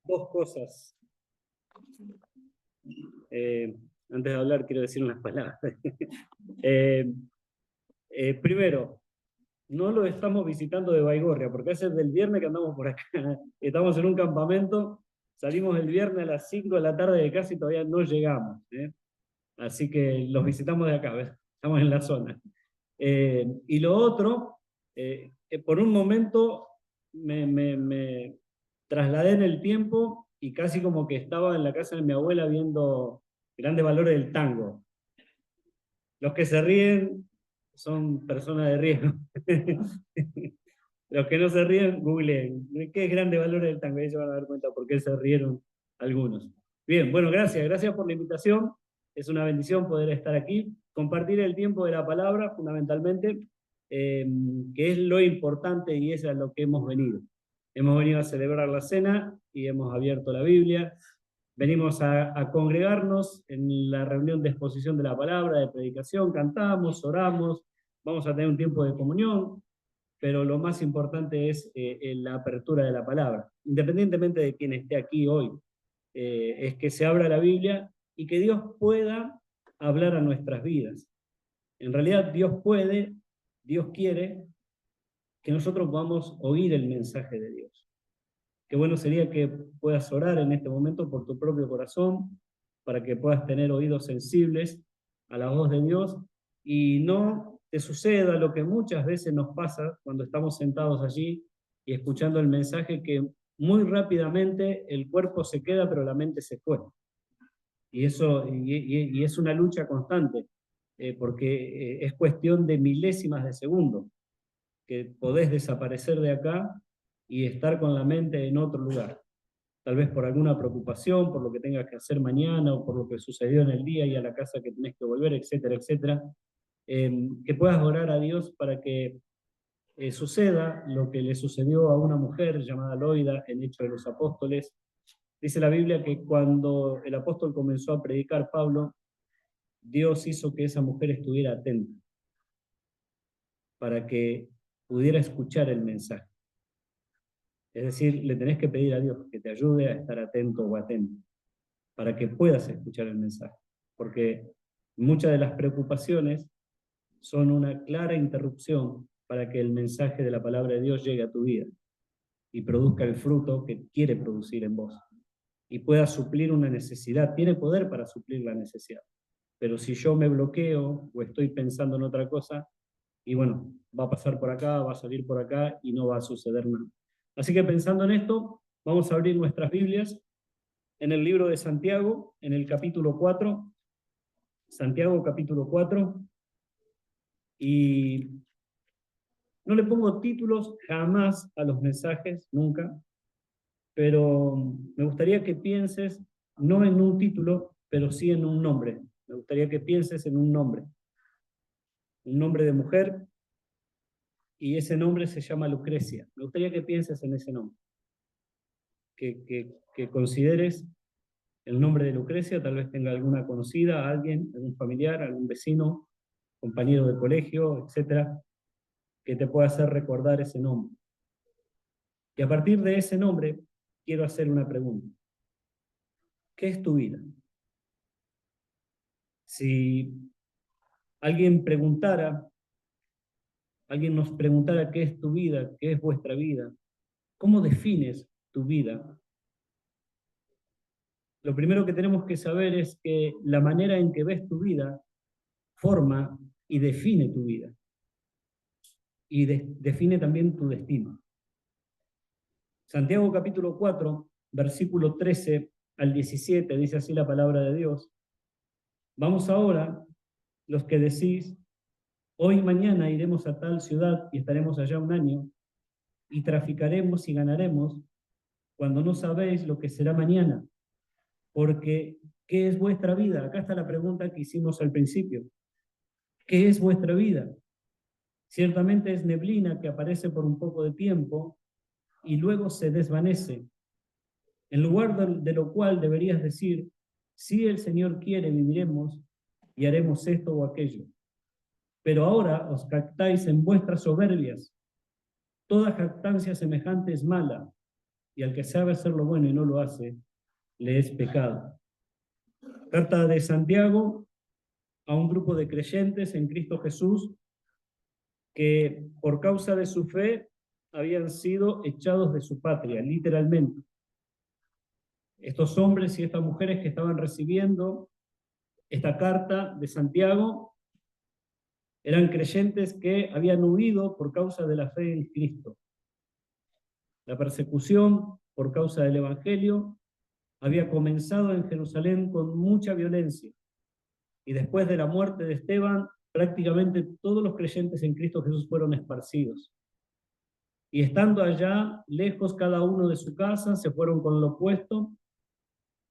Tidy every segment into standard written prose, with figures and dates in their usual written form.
Dos cosas. Antes de hablar, quiero decir unas palabras. Primero, no lo estamos visitando de Baigorria, porque ese es del viernes que andamos por acá. Estamos en un campamento, salimos el viernes a las 5 de la tarde de casa y todavía no llegamos. Así que los visitamos de acá, ¿ves? Estamos en la zona. Y lo otro, por un momento me trasladé en el tiempo y casi como que estaba en la casa de mi abuela viendo Grandes Valores del Tango. Los que se ríen son personas de riesgo. Los que no se ríen, googleen. ¿Qué es Grandes Valores del Tango? Ahí se van a dar cuenta por qué se rieron algunos. Bien, bueno, gracias por la invitación. Es una bendición poder estar aquí, compartir el tiempo de la palabra, fundamentalmente, que es lo importante y es a lo que hemos venido. Hemos venido a celebrar la cena y hemos abierto la Biblia. Venimos a congregarnos en la reunión de exposición de la palabra, de predicación, cantamos, oramos, vamos a tener un tiempo de comunión, pero lo más importante es la apertura de la palabra. Independientemente de quién esté aquí hoy, es que se abra la Biblia y que Dios pueda hablar a nuestras vidas. En realidad Dios puede, Dios quiere que nosotros podamos oír el mensaje de Dios. Qué bueno sería que puedas orar en este momento por tu propio corazón, para que puedas tener oídos sensibles a la voz de Dios y no te suceda lo que muchas veces nos pasa cuando estamos sentados allí y escuchando el mensaje, que muy rápidamente el cuerpo se queda, pero la mente se fue. Y es una lucha constante, porque es cuestión de milésimas de segundo, que podés desaparecer de acá y estar con la mente en otro lugar. Tal vez por alguna preocupación, por lo que tengas que hacer mañana, o por lo que sucedió en el día y a la casa que tenés que volver, etcétera, etcétera. Que puedas orar a Dios para que suceda lo que le sucedió a una mujer llamada Loida en Hechos de los Apóstoles. Dice la Biblia que cuando el apóstol comenzó a predicar, Pablo, Dios hizo que esa mujer estuviera atenta para que pudiera escuchar el mensaje. Es decir, le tenés que pedir a Dios que te ayude a estar atento o atento, para que puedas escuchar el mensaje. Porque muchas de las preocupaciones son una clara interrupción para que el mensaje de la palabra de Dios llegue a tu vida y produzca el fruto que quiere producir en vos. Y pueda suplir una necesidad. Tiene poder para suplir la necesidad. Pero si yo me bloqueo o estoy pensando en otra cosa, y bueno, va a pasar por acá, va a salir por acá y no va a suceder nada. Así que pensando en esto, vamos a abrir nuestras Biblias en el libro de Santiago, en el capítulo 4, Santiago capítulo 4, y no le pongo títulos jamás a los mensajes, nunca, pero me gustaría que pienses no en un título, pero sí en un nombre. Me gustaría que pienses en un nombre de mujer, y ese nombre se llama Lucrecia. Me gustaría que pienses en ese nombre, que consideres el nombre de Lucrecia. Tal vez tenga alguna conocida, alguien, algún familiar, algún vecino, compañero de colegio, etcétera, que te pueda hacer recordar ese nombre. Y a partir de ese nombre, quiero hacer una pregunta. ¿Qué es tu vida? Si alguien nos preguntara qué es tu vida, qué es vuestra vida, ¿cómo defines tu vida? Lo primero que tenemos que saber es que la manera en que ves tu vida forma y define tu vida. Y define también tu destino. Santiago capítulo 4, versículo 13 al 17, dice así la palabra de Dios. Vamos ahora, los que decís, hoy y mañana iremos a tal ciudad y estaremos allá un año, y traficaremos y ganaremos, cuando no sabéis lo que será mañana. Porque, ¿qué es vuestra vida? Acá está la pregunta que hicimos al principio. ¿Qué es vuestra vida? Ciertamente es neblina que aparece por un poco de tiempo y luego se desvanece. En lugar de lo cual deberías decir, si el Señor quiere, viviremos y haremos esto o aquello. Pero ahora os jactáis en vuestras soberbias. Toda jactancia semejante es mala. y al que sabe hacer lo bueno y no lo hace, le es pecado. Carta de Santiago a un grupo de creyentes en Cristo Jesús que por causa de su fe habían sido echados de su patria, literalmente. Estos hombres y estas mujeres que estaban recibiendo esta carta de Santiago eran creyentes que habían huido por causa de la fe en Cristo. La persecución por causa del Evangelio había comenzado en Jerusalén con mucha violencia, y después de la muerte de Esteban, prácticamente todos los creyentes en Cristo Jesús fueron esparcidos. Y estando allá, lejos cada uno de su casa, se fueron con lo opuesto.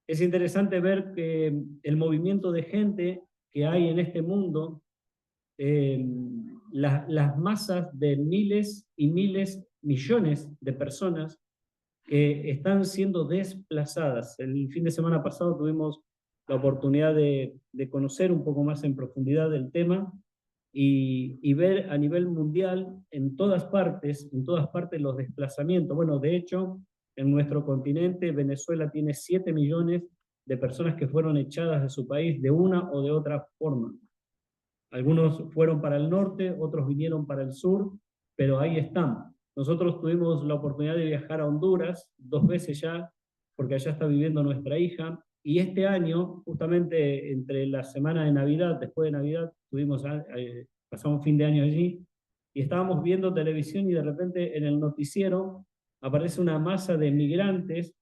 Es interesante ver que el movimiento de gente que hay en este mundo, las masas de miles y miles, millones de personas que están siendo desplazadas. El fin de semana pasado tuvimos la oportunidad de conocer un poco más en profundidad el tema y ver a nivel mundial en todas partes los desplazamientos. Bueno, de hecho, en nuestro continente, Venezuela tiene 7 millones de personas que fueron echadas de su país de una o de otra forma. Algunos fueron para el norte, otros vinieron para el sur, pero ahí están. Nosotros tuvimos la oportunidad de viajar a Honduras 2 veces ya, porque allá está viviendo nuestra hija, y este año, justamente entre la semana de Navidad, después de Navidad, pasamos fin de año allí, y estábamos viendo televisión y de repente en el noticiero aparece una masa de migrantes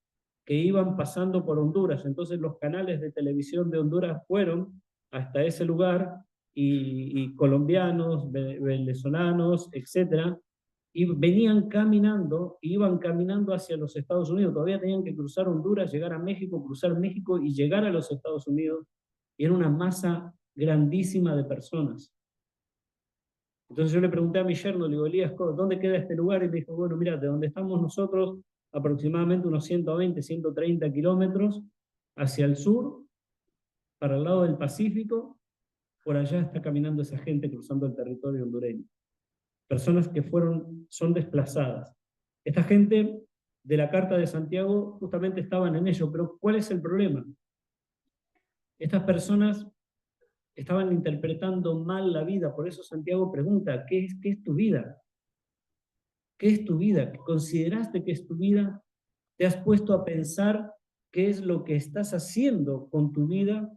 que iban pasando por Honduras. Entonces los canales de televisión de Honduras fueron hasta ese lugar y colombianos, venezolanos, etcétera, y venían caminando, iban caminando hacia los Estados Unidos. Todavía tenían que cruzar Honduras, llegar a México, cruzar México y llegar a los Estados Unidos. Y era una masa grandísima de personas. Entonces yo le pregunté a mi yerno, le digo, Elías, ¿dónde queda este lugar? Y me dijo, bueno, mira, de donde estamos nosotros, aproximadamente unos 120, 130 kilómetros hacia el sur, para el lado del Pacífico, por allá está caminando esa gente cruzando el territorio hondureño. Personas que son desplazadas. Esta gente de la Carta de Santiago justamente estaban en ello, pero ¿cuál es el problema? Estas personas estaban interpretando mal la vida, por eso Santiago pregunta, ¿qué es tu vida? ¿Qué es tu vida? ¿Consideraste que es tu vida? ¿Te has puesto a pensar qué es lo que estás haciendo con tu vida?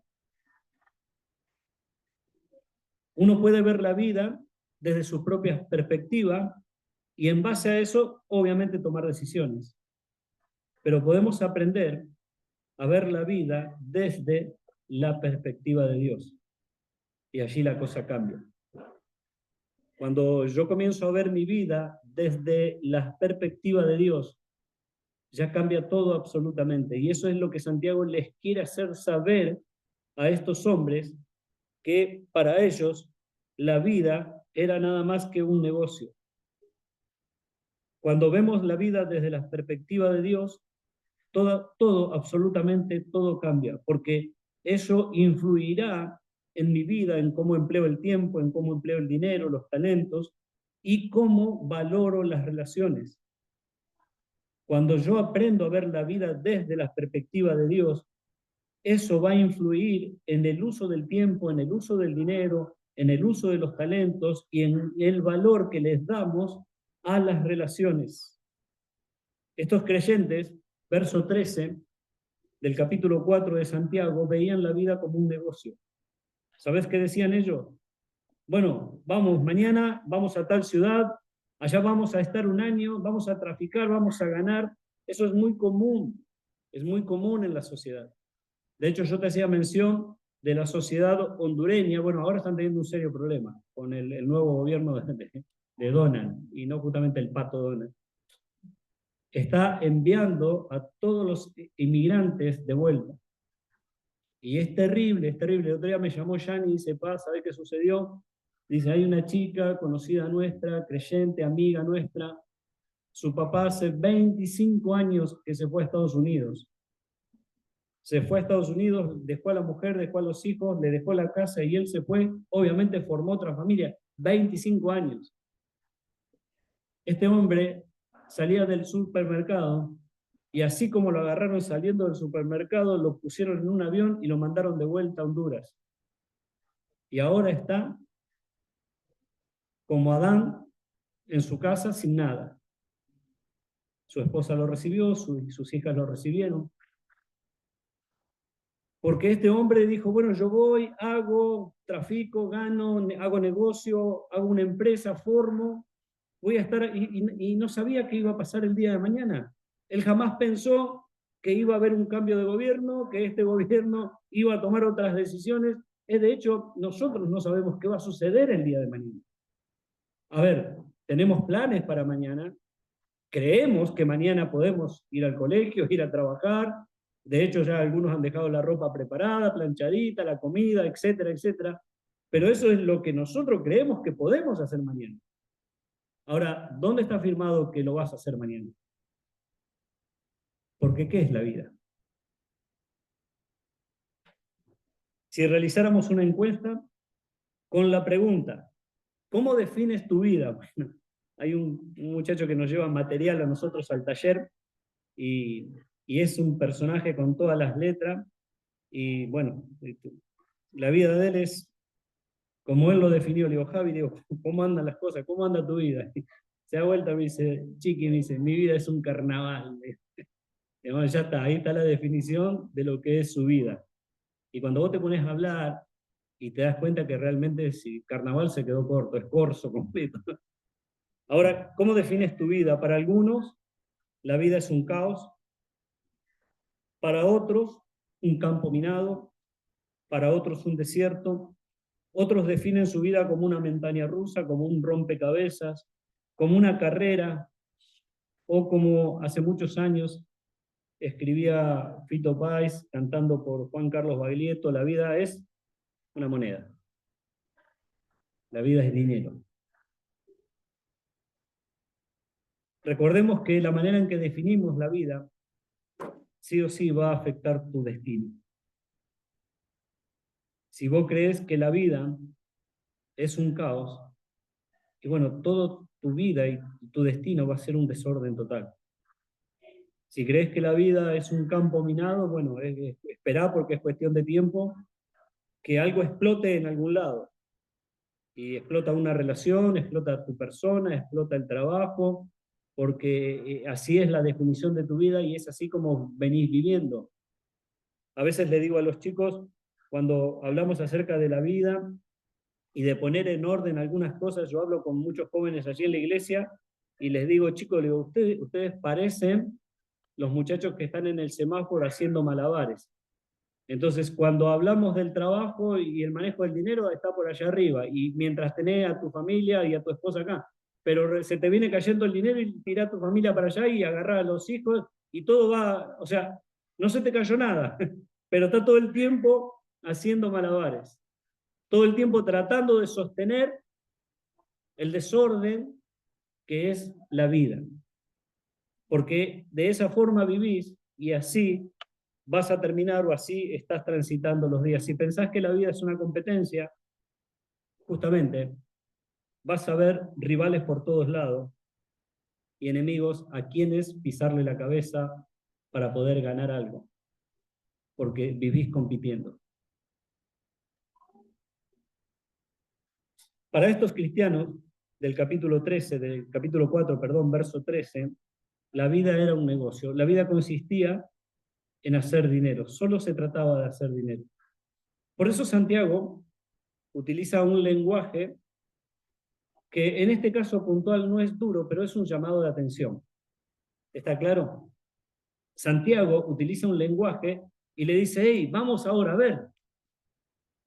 Uno puede ver la vida desde su propia perspectiva y en base a eso, obviamente, tomar decisiones. Pero podemos aprender a ver la vida desde la perspectiva de Dios. Y allí la cosa cambia. Cuando yo comienzo a ver mi vida desde la perspectiva de Dios, ya cambia todo absolutamente. Y eso es lo que Santiago les quiere hacer saber a estos hombres, que para ellos la vida era nada más que un negocio. Cuando vemos la vida desde la perspectiva de Dios, todo, absolutamente todo cambia, porque eso influirá en mi vida, en cómo empleo el tiempo, en cómo empleo el dinero, los talentos y cómo valoro las relaciones. Cuando yo aprendo a ver la vida desde la perspectiva de Dios, eso va a influir en el uso del tiempo, en el uso del dinero, en el uso de los talentos y en el valor que les damos a las relaciones. Estos creyentes, verso 13 del capítulo 4 de Santiago, veían la vida como un negocio. ¿Sabes qué decían ellos? Bueno, vamos, mañana vamos a tal ciudad, allá vamos a estar un año, vamos a traficar, vamos a ganar. Eso es muy común en la sociedad. De hecho, yo te hacía mención de la sociedad hondureña. Bueno, ahora están teniendo un serio problema con el nuevo gobierno de Donald, y no justamente el pato Donald. Está enviando a todos los inmigrantes de vuelta. Y es terrible, es terrible. El otro día me llamó Yanni y dice, ¿sabés qué sucedió? Dice, hay una chica conocida nuestra, creyente, amiga nuestra. Su papá hace 25 años que se fue a Estados Unidos. Se fue a Estados Unidos, dejó a la mujer, dejó a los hijos, le dejó la casa y él se fue. Obviamente formó otra familia. 25 años. Este hombre salía del supermercado Y así como lo agarraron saliendo del supermercado, lo pusieron en un avión y lo mandaron de vuelta a Honduras. Y ahora está como Adán en su casa sin nada. Su esposa lo recibió, sus hijas lo recibieron. Porque este hombre dijo, bueno, yo voy, hago, trafico, gano, hago negocio, hago una empresa, formo, voy a estar, y no sabía qué iba a pasar el día de mañana. Él jamás pensó que iba a haber un cambio de gobierno, que este gobierno iba a tomar otras decisiones. De hecho, nosotros no sabemos qué va a suceder el día de mañana. A ver, tenemos planes para mañana, creemos que mañana podemos ir al colegio, ir a trabajar. De hecho, ya algunos han dejado la ropa preparada, planchadita, la comida, etcétera, etcétera. Pero eso es lo que nosotros creemos que podemos hacer mañana. Ahora, ¿dónde está firmado que lo vas a hacer mañana? Porque ¿qué es la vida? Si realizáramos una encuesta con la pregunta, ¿cómo defines tu vida? Bueno, hay un muchacho que nos lleva material a nosotros al taller y, y es un personaje con todas las letras. Y bueno, la vida de él es, como él lo definió, le digo, Javi, digo, ¿cómo andan las cosas? ¿Cómo anda tu vida? Se da vuelta, me dice, Chiqui, me dice, mi vida es un carnaval. Y bueno, ya está, ahí está la definición de lo que es su vida. Y cuando vos te pones a hablar y te das cuenta que realmente si carnaval se quedó corto, es corso completo. Ahora, ¿cómo defines tu vida? Para algunos, la vida es un caos. Para otros, un campo minado. Para otros, un desierto. Otros definen su vida como una montaña rusa, como un rompecabezas, como una carrera, o como hace muchos años escribía Fito Páez cantando por Juan Carlos Baglietto, la vida es una moneda. La vida es dinero. Recordemos que la manera en que definimos la vida sí o sí va a afectar tu destino. Si vos crees que la vida es un caos, y bueno, toda tu vida y tu destino va a ser un desorden total. Si crees que la vida es un campo minado, bueno, esperá porque es cuestión de tiempo que algo explote en algún lado. Y explota una relación, explota tu persona, explota el trabajo, porque así es la definición de tu vida y es así como venís viviendo. A veces le digo a los chicos, cuando hablamos acerca de la vida y de poner en orden algunas cosas, yo hablo con muchos jóvenes allí en la iglesia y les digo, chicos, les digo, ustedes parecen los muchachos que están en el semáforo haciendo malabares. Entonces, cuando hablamos del trabajo y el manejo del dinero, está por allá arriba, y mientras tenés a tu familia y a tu esposa acá, pero se te viene cayendo el dinero y tirá a tu familia para allá y agarrá a los hijos, y todo va, o sea, no se te cayó nada, pero está todo el tiempo haciendo malabares, todo el tiempo tratando de sostener el desorden que es la vida, porque de esa forma vivís y así vas a terminar o así estás transitando los días. Si pensás que la vida es una competencia, justamente vas a ver rivales por todos lados y enemigos a quienes pisarle la cabeza para poder ganar algo, porque vivís compitiendo. Para estos cristianos del capítulo 13, del capítulo 4, perdón, verso 13, la vida era un negocio. La vida consistía en hacer dinero, solo se trataba de hacer dinero. Por eso Santiago utiliza un lenguaje que en este caso puntual no es duro, pero es un llamado de atención. ¿Está claro? Santiago utiliza un lenguaje y le dice, hey, vamos ahora a ver,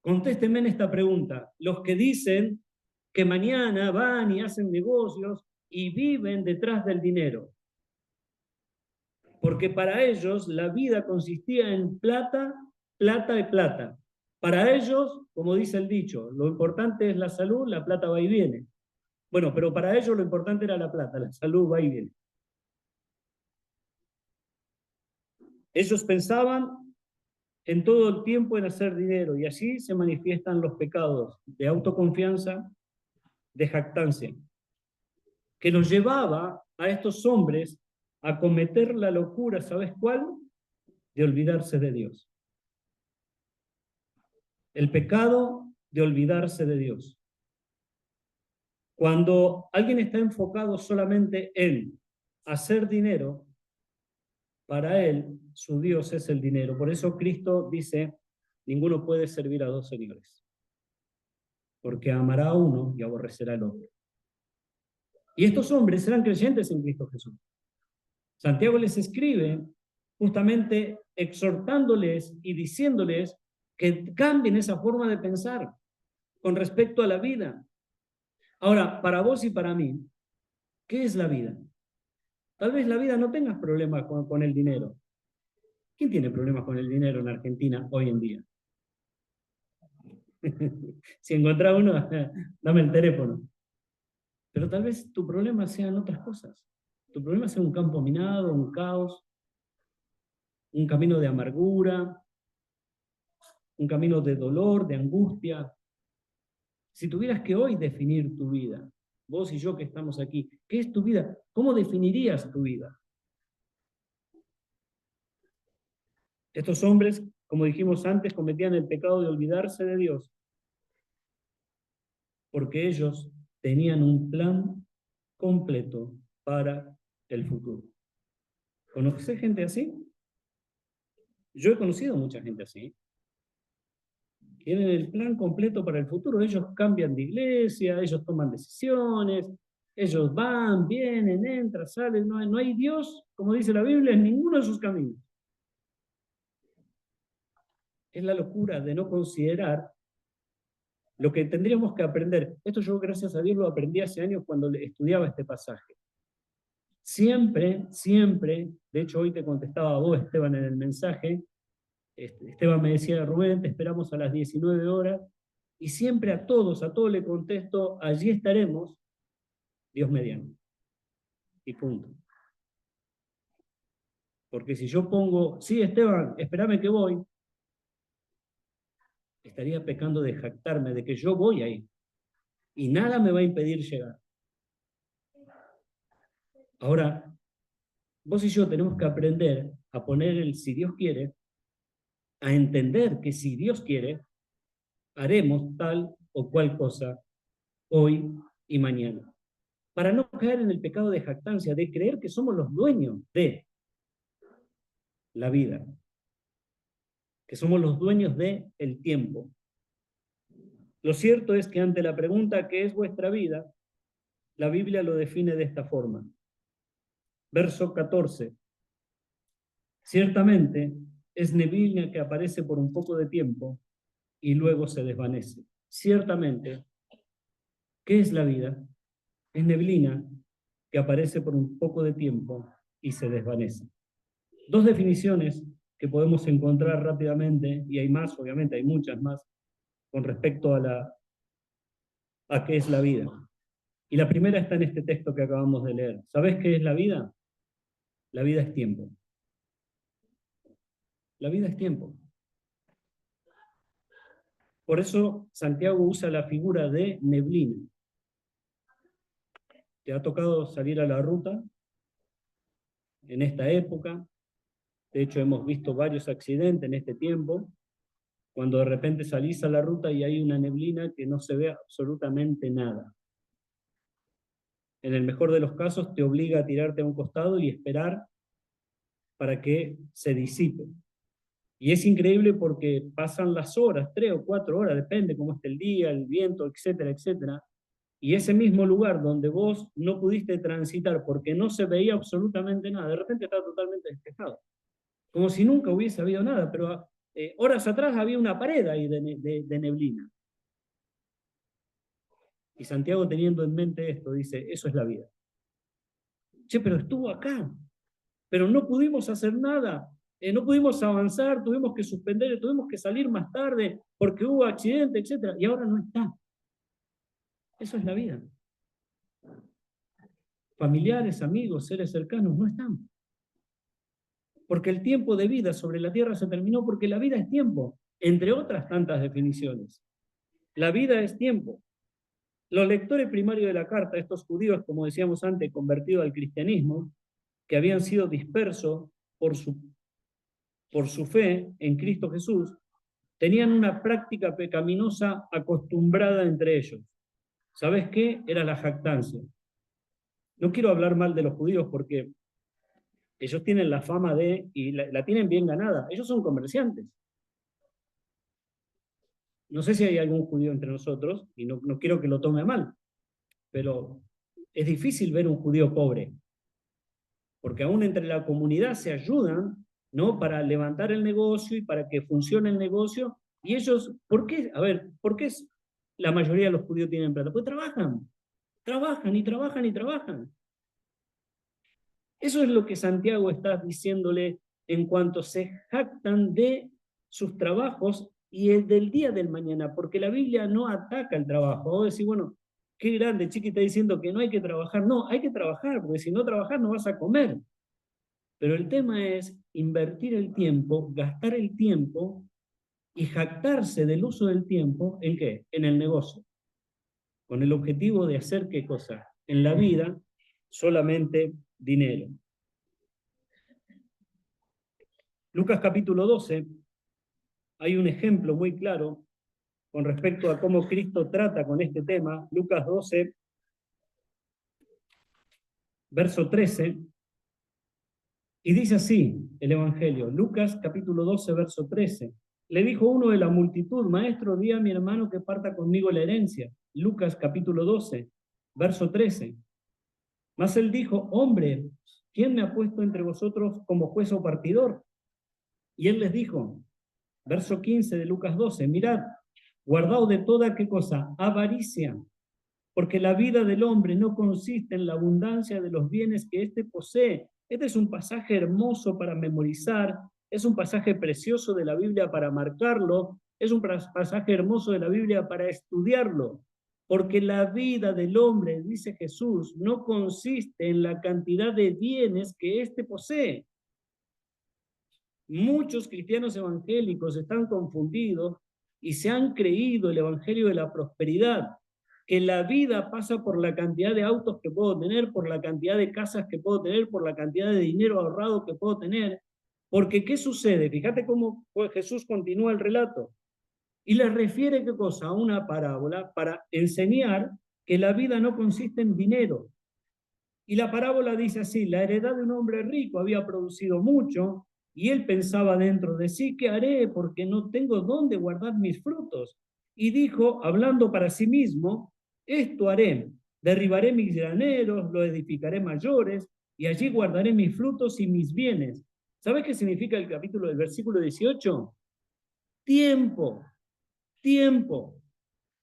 contésteme en esta pregunta. Los que dicen que mañana van y hacen negocios y viven detrás del dinero. Porque para ellos la vida consistía en plata, plata y plata. Para ellos, como dice el dicho, lo importante es la salud, la plata va y viene. Bueno, pero para ellos lo importante era la plata, la salud va y viene. Ellos pensaban en todo el tiempo en hacer dinero y allí se manifiestan los pecados de autoconfianza, de jactancia, que los llevaba a estos hombres a cometer la locura, ¿sabes cuál? De olvidarse de Dios. El pecado de olvidarse de Dios. Cuando alguien está enfocado solamente en hacer dinero, para él su Dios es el dinero. Por eso Cristo dice, ninguno puede servir a dos señores, porque amará a uno y aborrecerá al otro. Y estos hombres eran creyentes en Cristo Jesús. Santiago les escribe justamente exhortándoles y diciéndoles que cambien esa forma de pensar con respecto a la vida. Ahora, para vos y para mí, ¿qué es la vida? Tal vez la vida no tengas problemas con el dinero. ¿Quién tiene problemas con el dinero en Argentina hoy en día? Si encontrás uno, dame el teléfono. Pero tal vez tu problema sean otras cosas. Tu problema sea un campo minado, un caos, un camino de amargura, un camino de dolor, de angustia. Si tuvieras que hoy definir tu vida, vos y yo que estamos aquí, ¿qué es tu vida? ¿Cómo definirías tu vida? Estos hombres, como dijimos antes, cometían el pecado de olvidarse de Dios, porque ellos tenían un plan completo para el futuro. ¿Conoces gente así? Yo he conocido mucha gente así. Tienen el plan completo para el futuro. Ellos cambian de iglesia, ellos toman decisiones, ellos van, vienen, entran, salen. No hay Dios, como dice la Biblia, en ninguno de sus caminos. Es la locura de no considerar lo que tendríamos que aprender. Esto yo, gracias a Dios, lo aprendí hace años cuando estudiaba este pasaje. Siempre, siempre, de hecho hoy te contestaba a vos, Esteban, en el mensaje, Esteban me decía, Rubén, te esperamos a las 19 horas, y siempre a todos le contesto, allí estaremos, Dios mediante. Y punto. Porque si yo pongo, sí, Esteban, espérame que voy, estaría pecando de jactarme de que yo voy ahí. Y nada me va a impedir llegar. Ahora, vos y yo tenemos que aprender a poner el si Dios quiere, a entender que si Dios quiere, haremos tal o cual cosa hoy y mañana. Para no caer en el pecado de jactancia, de creer que somos los dueños de la vida, que somos los dueños del tiempo. Lo cierto es que ante la pregunta ¿qué es vuestra vida?, la Biblia lo define de esta forma. Verso 14. Ciertamente es neblina que aparece por un poco de tiempo y luego se desvanece. Ciertamente, ¿qué es la vida? Es neblina que aparece por un poco de tiempo y se desvanece. Dos definiciones que podemos encontrar rápidamente, y hay más, obviamente, hay muchas más, con respecto a qué es la vida. Y la primera está en este texto que acabamos de leer. ¿Sabés qué es la vida? La vida es tiempo. La vida es tiempo. Por eso Santiago usa la figura de neblina. ¿Te ha tocado salir a la ruta en esta época? De hecho, hemos visto varios accidentes en este tiempo, cuando de repente salís a la ruta y hay una neblina que no se ve absolutamente nada. En el mejor de los casos, te obliga a tirarte a un costado y esperar para que se disipe. Y es increíble porque pasan las horas, 3 o 4 horas, depende cómo esté el día, el viento, etcétera, etcétera. Y ese mismo lugar donde vos no pudiste transitar porque no se veía absolutamente nada, de repente está totalmente despejado. Como si nunca hubiese habido nada, pero horas atrás había una pared ahí de neblina. Y Santiago, teniendo en mente esto, dice, eso es la vida. Che, pero estuvo acá, pero no pudimos hacer nada, no pudimos avanzar, tuvimos que suspender, tuvimos que salir más tarde porque hubo accidente, etc. Y ahora no está. Eso es la vida. Familiares, amigos, seres cercanos no están. Porque el tiempo de vida sobre la tierra se terminó, porque la vida es tiempo, entre otras tantas definiciones. La vida es tiempo. Los lectores primarios de la carta, estos judíos, como decíamos antes, convertidos al cristianismo, que habían sido dispersos por su fe en Cristo Jesús, tenían una práctica pecaminosa acostumbrada entre ellos. ¿Sabes qué? Era la jactancia. No quiero hablar mal de los judíos porque ellos tienen la fama de, y la tienen bien ganada, ellos son comerciantes. No sé si hay algún judío entre nosotros, y no quiero que lo tome mal, pero es difícil ver un judío pobre, porque aún entre la comunidad se ayudan, ¿no? Para levantar el negocio y para que funcione el negocio, y ellos, ¿por qué? A ver, ¿por qué la mayoría de los judíos tienen plata? Pues trabajan y trabajan y trabajan. Eso es lo que Santiago está diciéndole en cuanto se jactan de sus trabajos y el del día del mañana, porque la Biblia no ataca el trabajo. Vos decís, bueno, qué grande, Chiqui está diciendo que no hay que trabajar. No, hay que trabajar, porque si no trabajas no vas a comer. Pero el tema es invertir el tiempo, gastar el tiempo y jactarse del uso del tiempo, ¿en qué? En el negocio. Con el objetivo de hacer qué cosa? En la vida, solamente dinero. Lucas capítulo 12, hay un ejemplo muy claro con respecto a cómo Cristo trata con este tema. Lucas 12, verso 13, y dice así el Evangelio. Lucas capítulo 12, verso 13. Le dijo uno de la multitud: Maestro, di a mi hermano que parta conmigo la herencia. Lucas capítulo 12, verso 13. Mas él dijo: Hombre, ¿quién me ha puesto entre vosotros como juez o partidor? Y él les dijo, verso 15 de Lucas 12, mirad, guardaos de toda, ¿qué cosa? Avaricia, porque la vida del hombre no consiste en la abundancia de los bienes que éste posee. Este es un pasaje hermoso para memorizar, es un pasaje precioso de la Biblia para marcarlo, es un pasaje hermoso de la Biblia para estudiarlo, porque la vida del hombre, dice Jesús, no consiste en la cantidad de bienes que éste posee. Muchos cristianos evangélicos están confundidos y se han creído el evangelio de la prosperidad, que la vida pasa por la cantidad de autos que puedo tener, por la cantidad de casas que puedo tener, por la cantidad de dinero ahorrado que puedo tener. Porque ¿qué sucede? Fíjate cómo Jesús continúa el relato y le refiere qué cosa, a una parábola para enseñar que la vida no consiste en dinero. Y la parábola dice así: la heredad de un hombre rico había producido mucho, y él pensaba dentro de sí: ¿qué haré? Porque no tengo dónde guardar mis frutos. Y dijo, hablando para sí mismo: esto haré, derribaré mis graneros, los edificaré mayores, y allí guardaré mis frutos y mis bienes. ¿Sabes qué significa el capítulo del versículo 18? Tiempo, tiempo.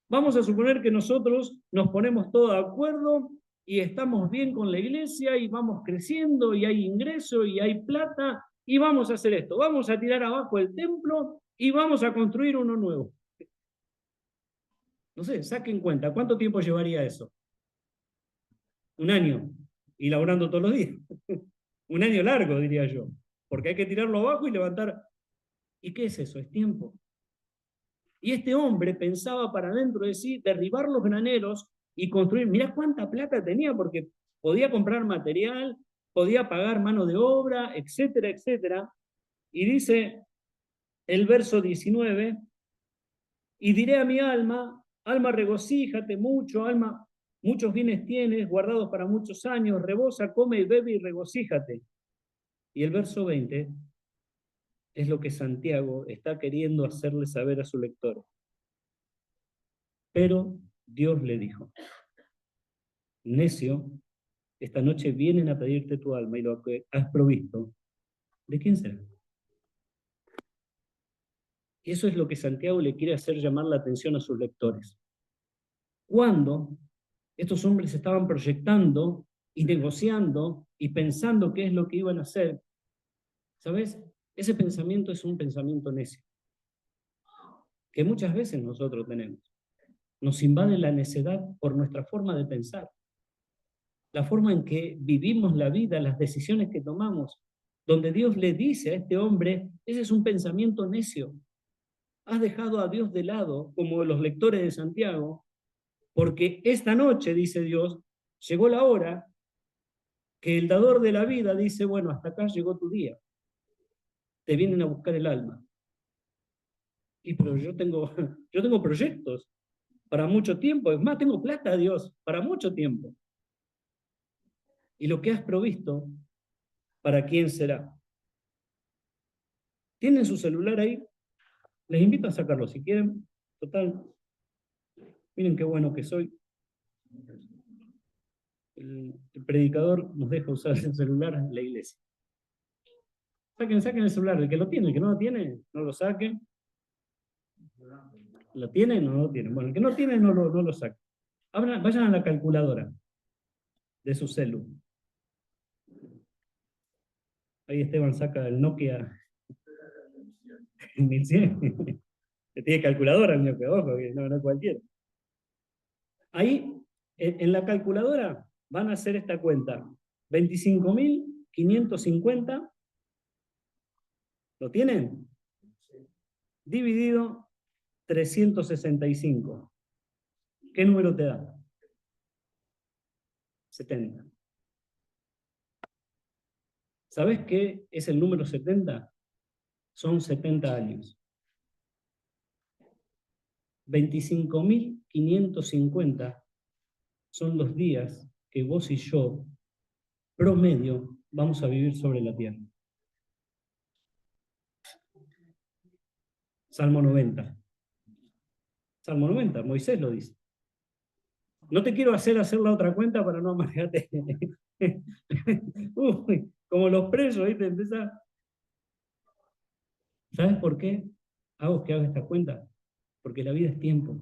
Vamos a suponer que nosotros nos ponemos todos de acuerdo y estamos bien con la iglesia y vamos creciendo y hay ingreso y hay plata y vamos a hacer esto. Vamos a tirar abajo el templo y vamos a construir uno nuevo. No sé, saquen cuenta, ¿cuánto tiempo llevaría eso? Un año, y laburando todos los días. Un año largo, diría yo, porque hay que tirarlo abajo y levantar. ¿Y qué es eso? Es tiempo. Y este hombre pensaba para dentro de sí derribar los graneros y construir. Mirá cuánta plata tenía, porque podía comprar material, podía pagar mano de obra, etcétera, etcétera. Y dice el verso 19, y diré a mi alma, alma regocíjate mucho, alma, muchos bienes tienes, guardados para muchos años, rebosa, come y bebe y regocíjate. Y el verso 20 es lo que Santiago está queriendo hacerle saber a su lector. Pero Dios le dijo: necio, esta noche vienen a pedirte tu alma y lo que has provisto, ¿de quién será? Y eso es lo que Santiago le quiere hacer llamar la atención a sus lectores. Cuando estos hombres estaban proyectando y negociando y pensando qué es lo que iban a hacer, ¿sabes? Ese pensamiento es un pensamiento necio, que muchas veces nosotros tenemos. Nos invade la necedad por nuestra forma de pensar, la forma en que vivimos la vida, las decisiones que tomamos, donde Dios le dice a este hombre: ese es un pensamiento necio. Has dejado a Dios de lado, como los lectores de Santiago, porque esta noche, dice Dios, llegó la hora que el dador de la vida dice, bueno, hasta acá llegó tu día, te vienen a buscar el alma. Y pero yo tengo proyectos para mucho tiempo, es más, tengo plata, Dios, para mucho tiempo. Y lo que has provisto, ¿para quién será? ¿Tienen su celular ahí? Les invito a sacarlo si quieren. Total, miren qué bueno que soy. El predicador nos deja usar el celular en la iglesia. Saquen el celular, el que lo tiene, el que no lo tiene, no lo saquen. ¿Lo tiene? No lo tiene. Bueno, el que no tiene, no lo saque. Vayan a la calculadora de su celu. Ahí Esteban saca el Nokia 1100. Que tiene calculadora el Nokia, ojo, que no cualquiera. Ahí, en la calculadora, van a hacer esta cuenta. 25.550, ¿lo tienen? Dividido 365. ¿Qué número te da? 70. ¿Sabes qué es el número 70? Son 70 años. 25.550 son los días que vos y yo, promedio, vamos a vivir sobre la tierra. Salmo 90. Salmo 90, Moisés lo dice. No te quiero hacer la otra cuenta para no amargarte. Uy, como los presos, ¿viste? Empieza. ¿Sabes por qué hago esta cuenta? Porque la vida es tiempo.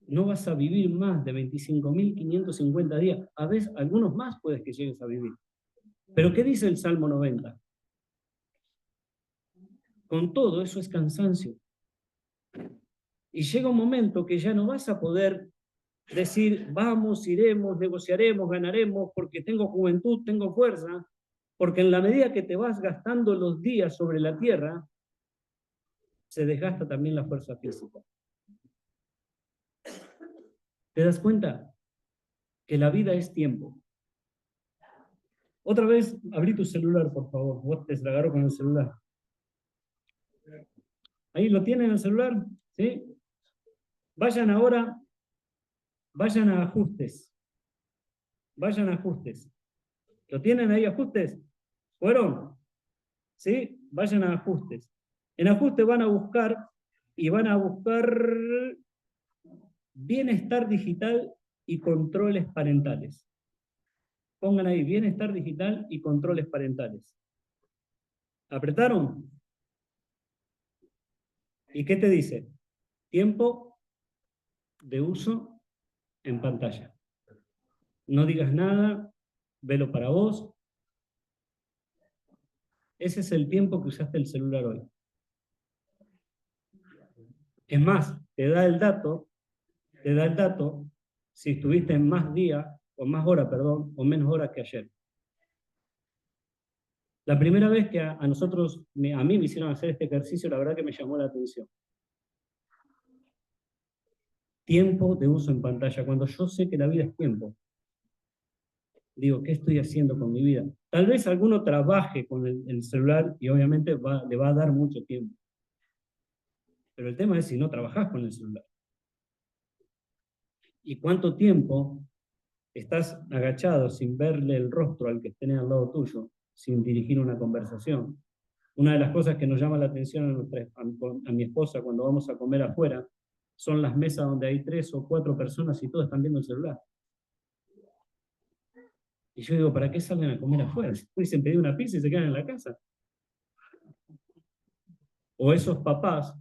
No vas a vivir más de 25.550 días. A veces, algunos más puedes que llegues a vivir. Pero ¿qué dice el Salmo 90? Con todo, eso es cansancio. Y llega un momento que ya no vas a poder decir, vamos, iremos, negociaremos, ganaremos, porque tengo juventud, tengo fuerza, porque en la medida que te vas gastando los días sobre la tierra, se desgasta también la fuerza física. ¿Te das cuenta? Que la vida es tiempo. Otra vez, abrí tu celular, por favor. Vos te la agarro con el celular. ¿Ahí lo tienen el celular? ¿Sí? Vayan ahora, vayan a ajustes. Vayan a ajustes. ¿Lo tienen ahí ajustes? ¿Fueron? ¿Sí? Vayan a ajustes. En ajustes van a buscar bienestar digital y controles parentales. Pongan ahí bienestar digital y controles parentales. ¿Apretaron? ¿Y qué te dice? Tiempo de uso en pantalla. No digas nada, velo para vos. Ese es el tiempo que usaste el celular hoy. Es más, te da el dato si estuviste en más días, o más horas, perdón, o menos horas que ayer. La primera vez que a mí me hicieron hacer este ejercicio, la verdad que me llamó la atención. Tiempo de uso en pantalla. Cuando yo sé que la vida es tiempo, digo, ¿qué estoy haciendo con mi vida? Tal vez alguno trabaje con el celular y obviamente le va a dar mucho tiempo. Pero el tema es si no trabajás con el celular. ¿Y cuánto tiempo estás agachado sin verle el rostro al que esté al lado tuyo, sin dirigir una conversación? Una de las cosas que nos llama la atención a mi esposa cuando vamos a comer afuera son las mesas donde hay 3 o 4 personas y todos están viendo el celular. Y yo digo, ¿para qué salen a comer afuera? Si pudiesen pedir una pizza y se quedan en la casa. O esos papás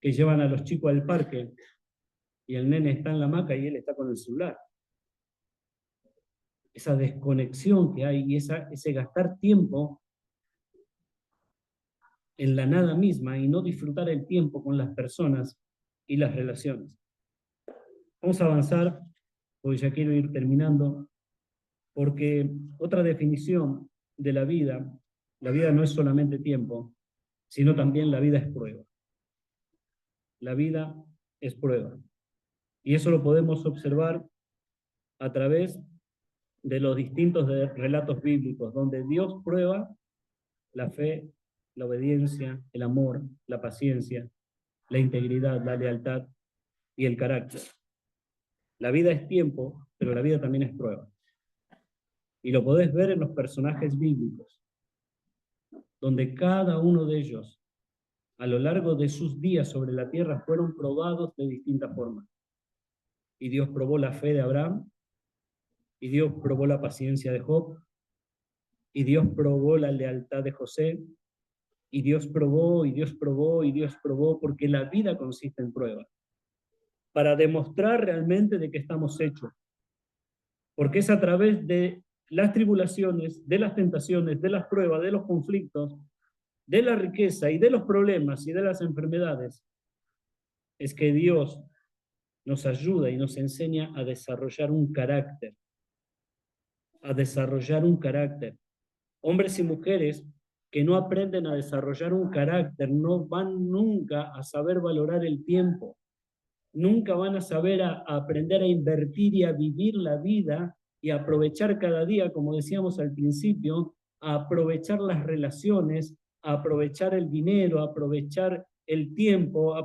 que llevan a los chicos al parque y el nene está en la hamaca y él está con el celular. Esa desconexión que hay y ese gastar tiempo en la nada misma y no disfrutar el tiempo con las personas y las relaciones. Vamos a avanzar, porque ya quiero ir terminando, porque otra definición de la vida no es solamente tiempo, sino también la vida es prueba. La vida es prueba. Y eso lo podemos observar a través de los distintos relatos bíblicos, donde Dios prueba la fe, la obediencia, el amor, la paciencia, la integridad, la lealtad y el carácter. La vida es tiempo, pero la vida también es prueba. Y lo podés ver en los personajes bíblicos, donde cada uno de ellos, a lo largo de sus días sobre la tierra, fueron probados de distintas formas. Y Dios probó la fe de Abraham, y Dios probó la paciencia de Job, y Dios probó la lealtad de José, y Dios probó, y Dios probó, y Dios probó, porque la vida consiste en pruebas, para demostrar realmente de qué estamos hechos. Porque es a través de las tribulaciones, de las tentaciones, de las pruebas, de los conflictos, de la riqueza y de los problemas y de las enfermedades, es que Dios nos ayuda y nos enseña a desarrollar un carácter, a desarrollar un carácter. Hombres y mujeres que no aprenden a desarrollar un carácter no van nunca a saber valorar el tiempo, nunca van a saber a aprender a invertir y a vivir la vida y a aprovechar cada día, como decíamos al principio, a aprovechar las relaciones, a aprovechar el dinero, a aprovechar el tiempo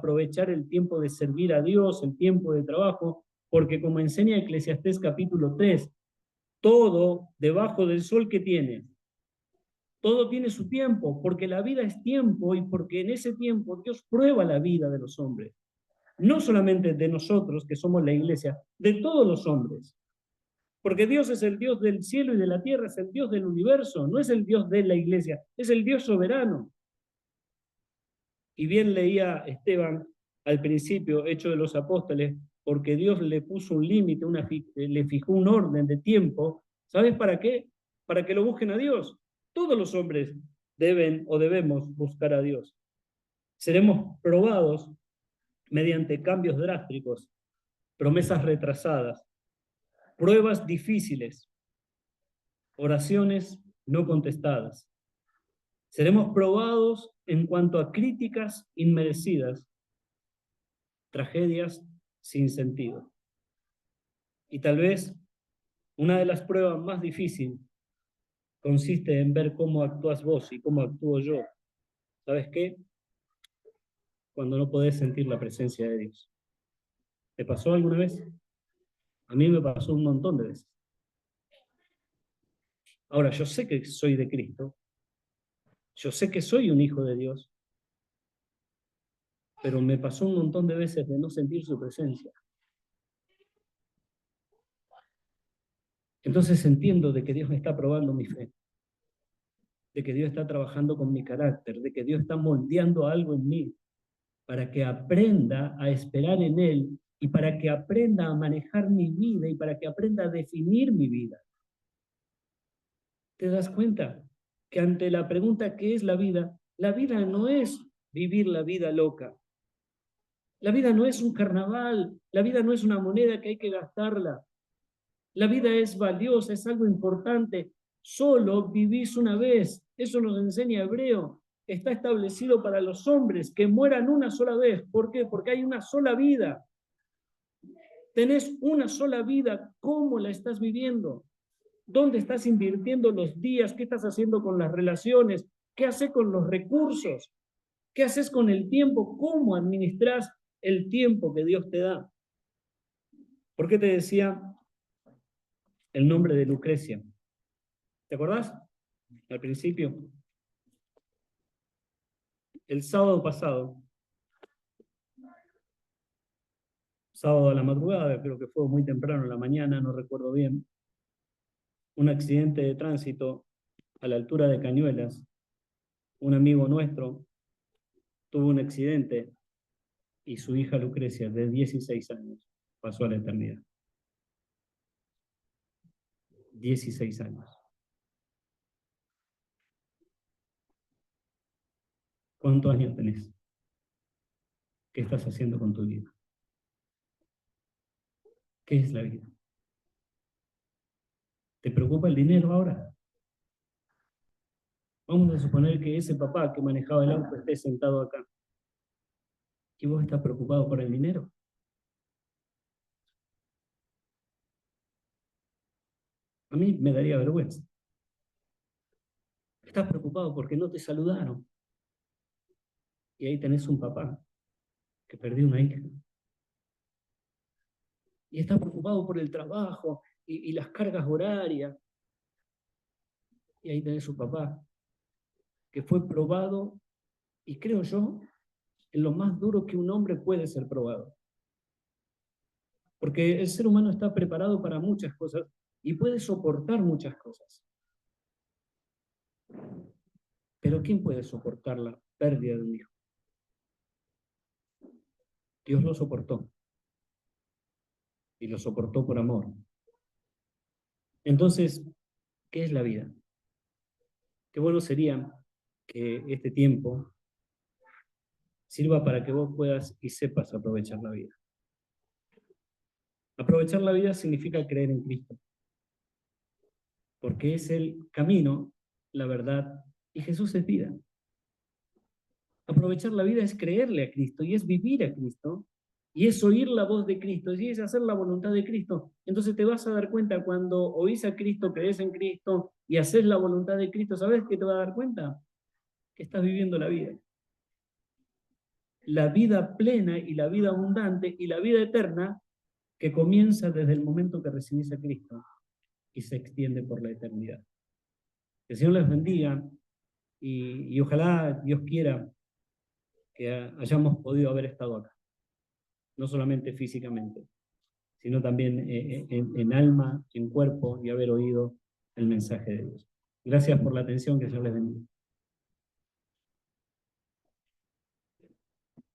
de servir a Dios, el tiempo de trabajo, porque como enseña Eclesiastés capítulo 3, todo debajo del sol que tiene, todo tiene su tiempo, porque la vida es tiempo y porque en ese tiempo Dios prueba la vida de los hombres. No solamente de nosotros, que somos la iglesia, de todos los hombres. Porque Dios es el Dios del cielo y de la tierra, es el Dios del universo, no es el Dios de la iglesia, es el Dios soberano. Y bien leía Esteban al principio, Hechos de los Apóstoles, porque Dios le puso un límite, le fijó un orden de tiempo. ¿Sabes para qué? Para que lo busquen a Dios. Todos los hombres deben o debemos buscar a Dios. Seremos probados mediante cambios drásticos, promesas retrasadas, pruebas difíciles, oraciones no contestadas. Seremos probados en cuanto a críticas inmerecidas, tragedias sin sentido. Y tal vez una de las pruebas más difíciles consiste en ver cómo actúas vos y cómo actúo yo. ¿Sabes qué? Cuando no podés sentir la presencia de Dios. ¿Te pasó alguna vez? A mí me pasó un montón de veces. Ahora, yo sé que soy de Cristo, yo sé que soy un hijo de Dios, pero me pasó un montón de veces de no sentir su presencia. Entonces entiendo de que Dios me está probando mi fe, de que Dios está trabajando con mi carácter, de que Dios está moldeando algo en mí para que aprenda a esperar en Él y para que aprenda a manejar mi vida y para que aprenda a definir mi vida. ¿Te das cuenta que ante la pregunta ¿qué es la vida no es vivir la vida loca? La vida no es un carnaval, la vida no es una moneda que hay que gastarla. La vida es valiosa, es algo importante. Solo vivís una vez. Eso nos enseña Hebreo. Está establecido para los hombres que mueran una sola vez. ¿Por qué? Porque hay una sola vida. Tenés una sola vida. ¿Cómo la estás viviendo? ¿Dónde estás invirtiendo los días? ¿Qué estás haciendo con las relaciones? ¿Qué haces con los recursos? ¿Qué haces con el tiempo? ¿Cómo administras el tiempo que Dios te da? ¿Por qué te decía el nombre de Lucrecia? ¿Te acordás? Al principio. El sábado pasado, sábado a la madrugada, creo que fue muy temprano en la mañana, no recuerdo bien, un accidente de tránsito a la altura de Cañuelas. Un amigo nuestro tuvo un accidente y su hija Lucrecia, de 16 años, pasó a la eternidad. 16 años. ¿Cuántos años tenés? ¿Qué estás haciendo con tu vida? ¿Qué es la vida? ¿Te preocupa el dinero ahora? Vamos a suponer que ese papá que manejaba el auto esté sentado acá. ¿Y vos estás preocupado por el dinero? A mí me daría vergüenza. Estás preocupado porque no te saludaron. Y ahí tenés un papá que perdió una hija. Y estás preocupado por el trabajo y las cargas horarias. Y ahí tenés un papá que fue probado, y creo yo, en lo más duro que un hombre puede ser probado. Porque el ser humano está preparado para muchas cosas y puede soportar muchas cosas. Pero ¿quién puede soportar la pérdida de un hijo? Dios lo soportó. Y lo soportó por amor. Entonces, ¿qué es la vida? Qué bueno sería que este tiempo sirva para que vos puedas y sepas aprovechar la vida. Aprovechar la vida significa creer en Cristo, porque es el camino, la verdad, y Jesús es vida. Aprovechar la vida es creerle a Cristo, y es vivir a Cristo, y es oír la voz de Cristo, y es hacer la voluntad de Cristo. Entonces te vas a dar cuenta cuando oís a Cristo, crees en Cristo, y haces la voluntad de Cristo, ¿sabes qué te vas a dar cuenta? Que estás viviendo la vida. La vida plena y la vida abundante y la vida eterna que comienza desde el momento que recibís a Cristo y se extiende por la eternidad. Que el Señor les bendiga y ojalá Dios quiera que hayamos podido haber estado acá, no solamente físicamente, sino también en alma, en cuerpo, y haber oído el mensaje de Dios. Gracias por la atención, que el Señor les bendiga.